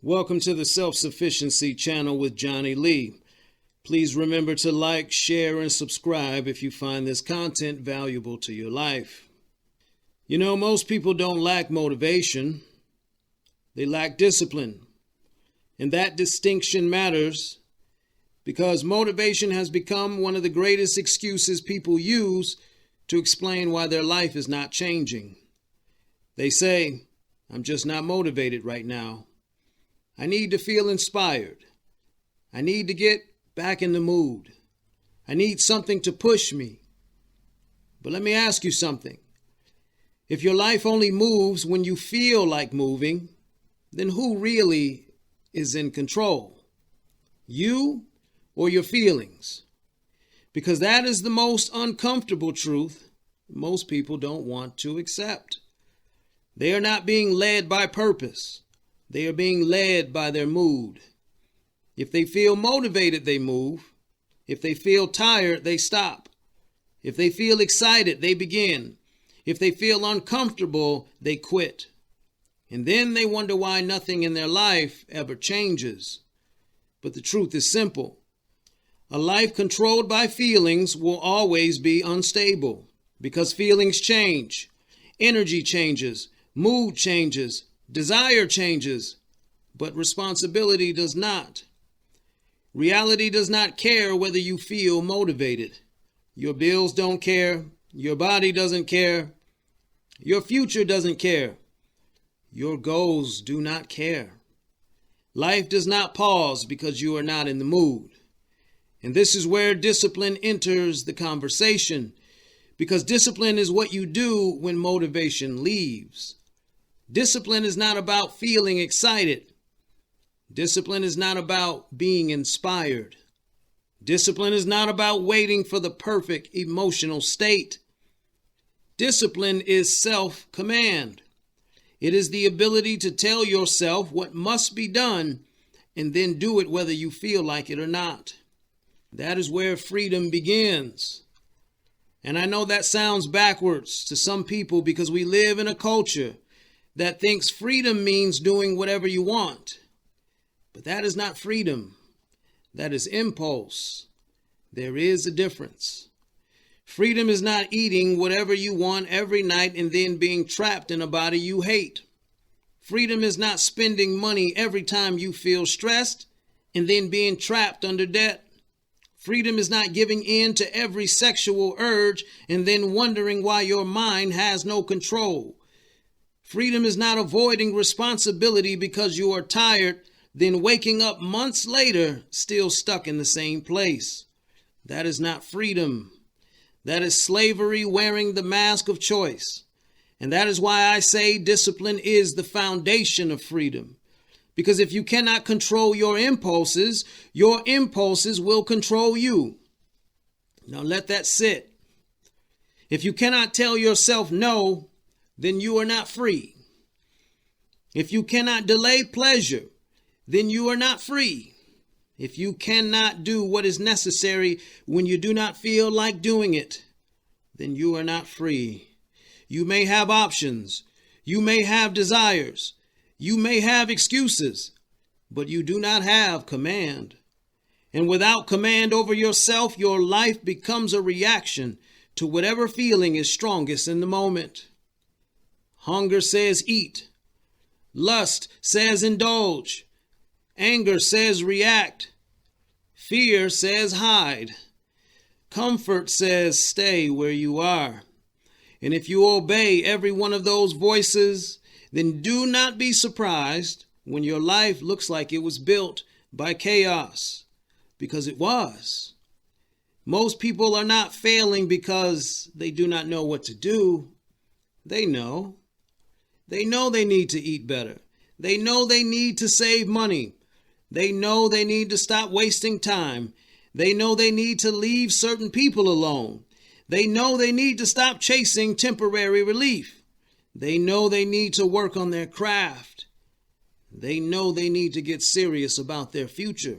Welcome to the Self-Sufficiency channel with Johnny Lee. Please remember to like, share, and subscribe if you find this content valuable to your life. You know, most people don't lack motivation. They lack discipline. And that distinction matters because motivation has become one of the greatest excuses people use to explain why their life is not changing. They say, "I'm just not motivated right now. I need to feel inspired. I need to get back in the mood. I need something to push me." But let me ask you something. If your life only moves when you feel like moving, then who really is in control? You or your feelings? Because that is the most uncomfortable truth most people don't want to accept. They are not being led by purpose. They are being led by their mood. If they feel motivated, they move. If they feel tired, they stop. If they feel excited, they begin. If they feel uncomfortable, they quit. And then they wonder why nothing in their life ever changes. But the truth is simple. A life controlled by feelings will always be unstable because feelings change, energy changes, mood changes, desire changes, but responsibility does not. Reality does not care whether you feel motivated. Your bills don't care. Your body doesn't care. Your future doesn't care. Your goals do not care. Life does not pause because you are not in the mood. And this is where discipline enters the conversation, because discipline is what you do when motivation leaves. Discipline is not about feeling excited. Discipline is not about being inspired. Discipline is not about waiting for the perfect emotional state. Discipline is self-command. It is the ability to tell yourself what must be done and then do it whether you feel like it or not. That is where freedom begins. And I know that sounds backwards to some people because we live in a culture that thinks freedom means doing whatever you want. But that is not freedom. That is impulse. There is a difference. Freedom is not eating whatever you want every night and then being trapped in a body you hate. Freedom is not spending money every time you feel stressed and then being trapped under debt. Freedom is not giving in to every sexual urge and then wondering why your mind has no control. Freedom is not avoiding responsibility because you are tired, then waking up months later still stuck in the same place. That is not freedom. That is slavery wearing the mask of choice. And that is why I say discipline is the foundation of freedom. Because if you cannot control your impulses will control you. Now let that sit. If you cannot tell yourself no, then you are not free. If you cannot delay pleasure, then you are not free. If you cannot do what is necessary when you do not feel like doing it, then you are not free. You may have options. You may have desires. You may have excuses, but you do not have command. And without command over yourself, your life becomes a reaction to whatever feeling is strongest in the moment. Hunger says eat. Lust says indulge. Anger says react. Fear says hide. Comfort says stay where you are. And if you obey every one of those voices, then do not be surprised when your life looks like it was built by chaos, because it was. Most people are not failing because they do not know what to do. They know. They know they need to eat better. They know they need to save money. They know they need to stop wasting time. They know they need to leave certain people alone. They know they need to stop chasing temporary relief. They know they need to work on their craft. They know they need to get serious about their future.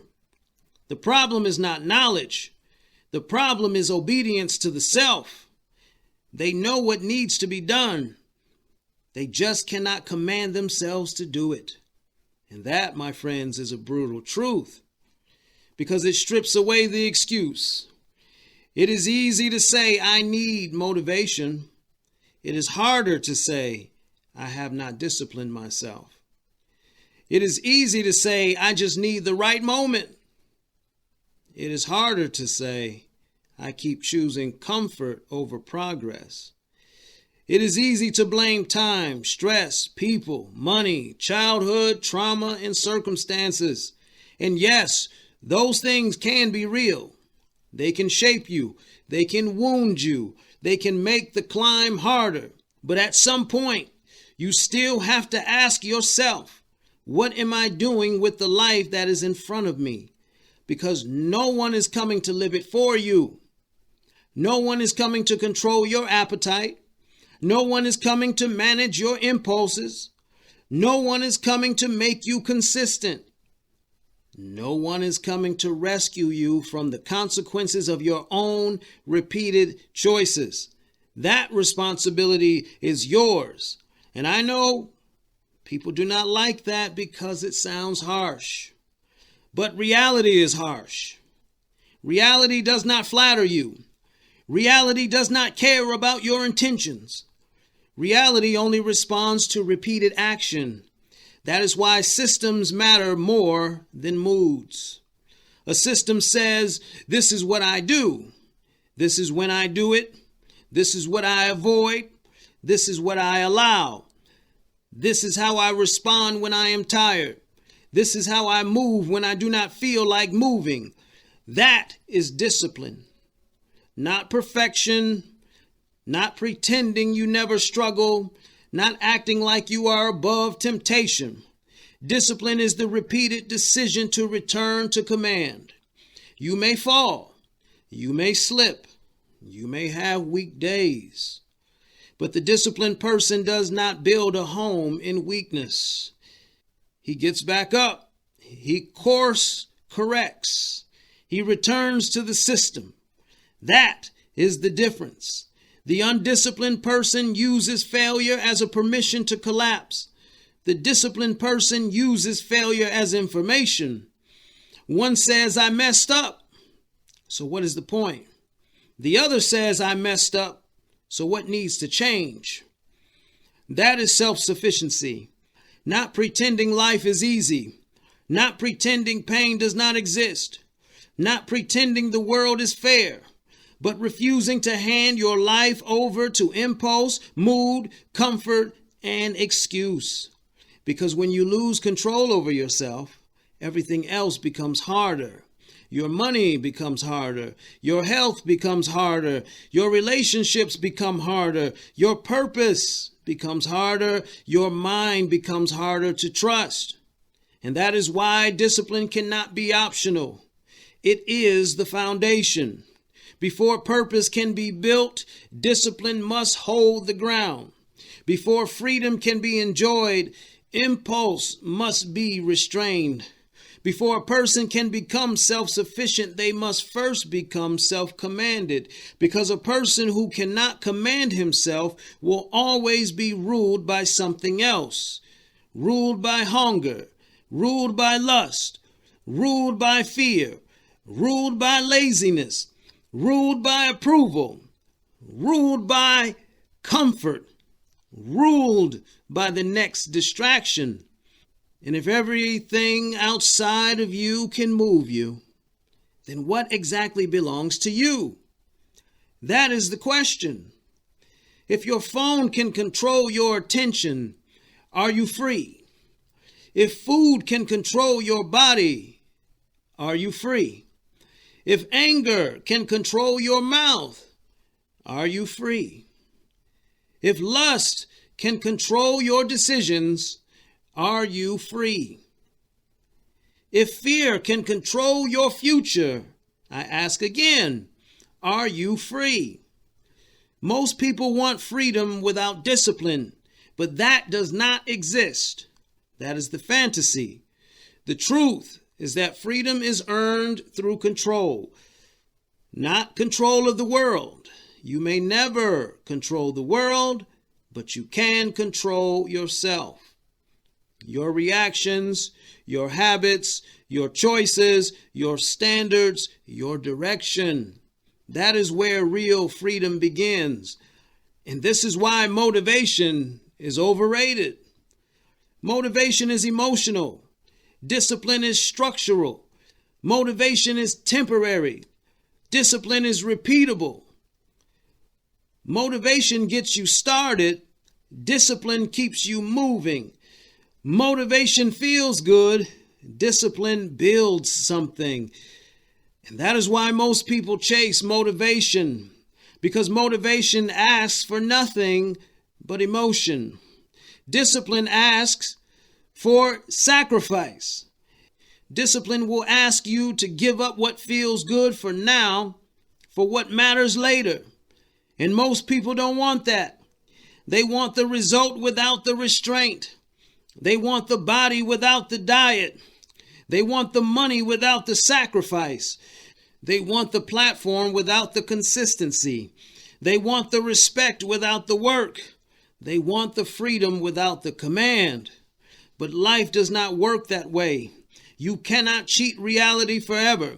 The problem is not knowledge. The problem is obedience to the self. They know what needs to be done. They just cannot command themselves to do it. And that, my friends, is a brutal truth because it strips away the excuse. It is easy to say, I need motivation. It is harder to say, I have not disciplined myself. It is easy to say, I just need the right moment. It is harder to say, I keep choosing comfort over progress. It is easy to blame time, stress, people, money, childhood, trauma, and circumstances. And yes, those things can be real. They can shape you. They can wound you. They can make the climb harder. But at some point, you still have to ask yourself, what am I doing with the life that is in front of me? Because no one is coming to live it for you. No one is coming to control your appetite. No one is coming to manage your impulses. No one is coming to make you consistent. No one is coming to rescue you from the consequences of your own repeated choices. That responsibility is yours. And I know people do not like that because it sounds harsh. But reality is harsh. Reality does not flatter you. Reality does not care about your intentions. Reality only responds to repeated action. That is why systems matter more than moods. A system says, this is what I do. This is when I do it. This is what I avoid. This is what I allow. This is how I respond when I am tired. This is how I move when I do not feel like moving. That is discipline. Not perfection, not pretending you never struggle, not acting like you are above temptation. Discipline is the repeated decision to return to command. You may fall, you may slip, you may have weak days, but the disciplined person does not build a home in weakness. He gets back up, he course corrects, he returns to the system. That is the difference. The undisciplined person uses failure as a permission to collapse. The disciplined person uses failure as information. One says, I messed up. So what is the point? The other says, I messed up. So what needs to change? That is self-sufficiency. Not pretending life is easy. Not pretending pain does not exist. Not pretending the world is fair. But refusing to hand your life over to impulse, mood, comfort, and excuse. Because when you lose control over yourself, everything else becomes harder. Your money becomes harder. Your health becomes harder. Your relationships become harder. Your purpose becomes harder. Your mind becomes harder to trust. And that is why discipline cannot be optional. It is the foundation. Before purpose can be built, discipline must hold the ground. Before freedom can be enjoyed, impulse must be restrained. Before a person can become self-sufficient, they must first become self-commanded, because a person who cannot command himself will always be ruled by something else. Ruled by hunger, ruled by lust, ruled by fear, ruled by laziness, ruled by approval, ruled by comfort, ruled by the next distraction. And if everything outside of you can move you, then what exactly belongs to you? That is the question. If your phone can control your attention, are you free? If food can control your body, are you free? If anger can control your mouth, are you free? If lust can control your decisions, are you free? If fear can control your future, I ask again, are you free? Most people want freedom without discipline, but that does not exist. That is the fantasy. The truth is that freedom is earned through control, not control of the world. You may never control the world, but you can control yourself. your reactions, your habits, your choices, your standards, your direction. That is where real freedom begins. And this is why motivation is overrated. Motivation is emotional. Discipline is structural. Motivation is temporary. Discipline is repeatable. Motivation gets you started. Discipline keeps you moving. Motivation feels good. Discipline builds something. And that is why most people chase motivation, because motivation asks for nothing but emotion. Discipline asks for sacrifice. Discipline will ask you to give up what feels good for now for what matters later. And most people don't want that. They want the result without the restraint. They want the body without the diet. They want the money without the sacrifice. They want the platform without the consistency. They want the respect without the work. They want the freedom without the command. But life does not work that way. You cannot cheat reality forever.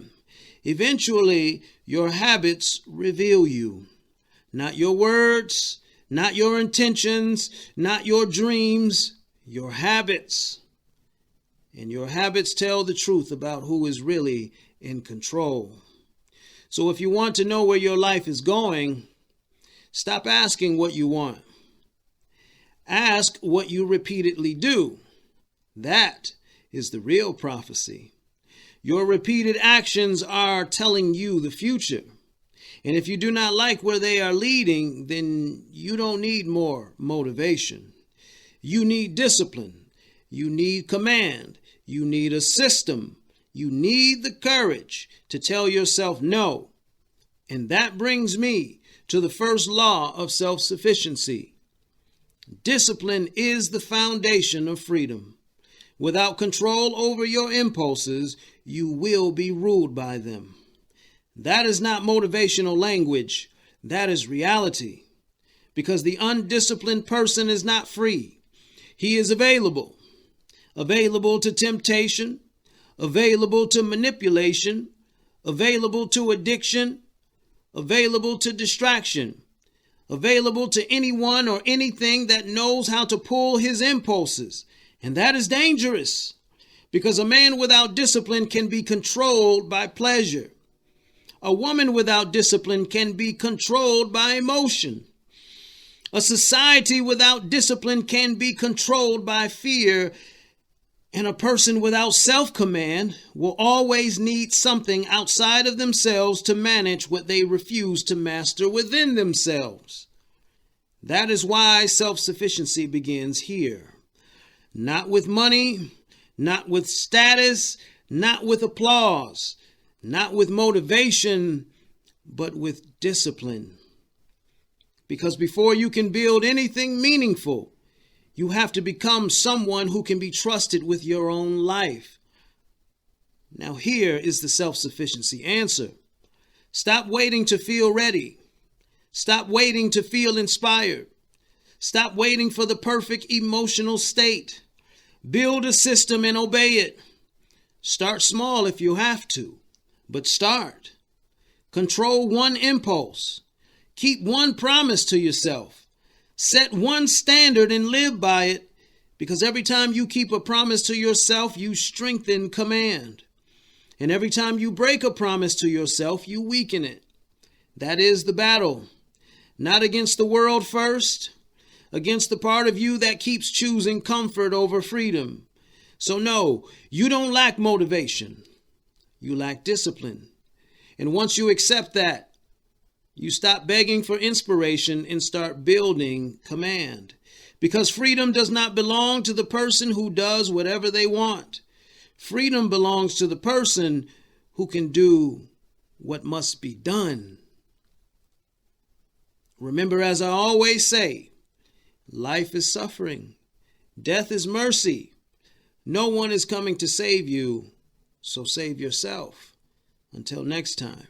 Eventually, your habits reveal you. Not your words, not your intentions, not your dreams, your habits. And your habits tell the truth about who is really in control. So if you want to know where your life is going, stop asking what you want. Ask what you repeatedly do. That is the real prophecy. Your repeated actions are telling you the future. And if you do not like where they are leading, then you don't need more motivation. You need discipline. You need command. You need a system. You need the courage to tell yourself no. And that brings me to the first law of self-sufficiency. Discipline is the foundation of freedom. Without control over your impulses, you will be ruled by them. That is not motivational language. That is reality. Because the undisciplined person is not free. He is available. Available to temptation, available to manipulation, available to addiction, available to distraction, available to anyone or anything that knows how to pull his impulses. And that is dangerous, because a man without discipline can be controlled by pleasure. A woman without discipline can be controlled by emotion. A society without discipline can be controlled by fear. And a person without self-command will always need something outside of themselves to manage what they refuse to master within themselves. That is why self-sufficiency begins here. Not with money, not with status, not with applause, not with motivation, but with discipline. Because before you can build anything meaningful, you have to become someone who can be trusted with your own life. Now here is the self-sufficiency answer. Stop waiting to feel ready. Stop waiting to feel inspired. Stop waiting for the perfect emotional state. Build a system and obey it. Start small if you have to, but start. Control one impulse. Keep one promise to yourself. Set one standard and live by it, because every time you keep a promise to yourself, you strengthen command. And every time you break a promise to yourself, you weaken it. That is the battle. Not against the world first, against the part of you that keeps choosing comfort over freedom. So no, you don't lack motivation. You lack discipline. And once you accept that, you stop begging for inspiration and start building command. Because freedom does not belong to the person who does whatever they want. Freedom belongs to the person who can do what must be done. Remember, as I always say, life is suffering. Death is mercy. No one is coming to save you, so save yourself. Until next time.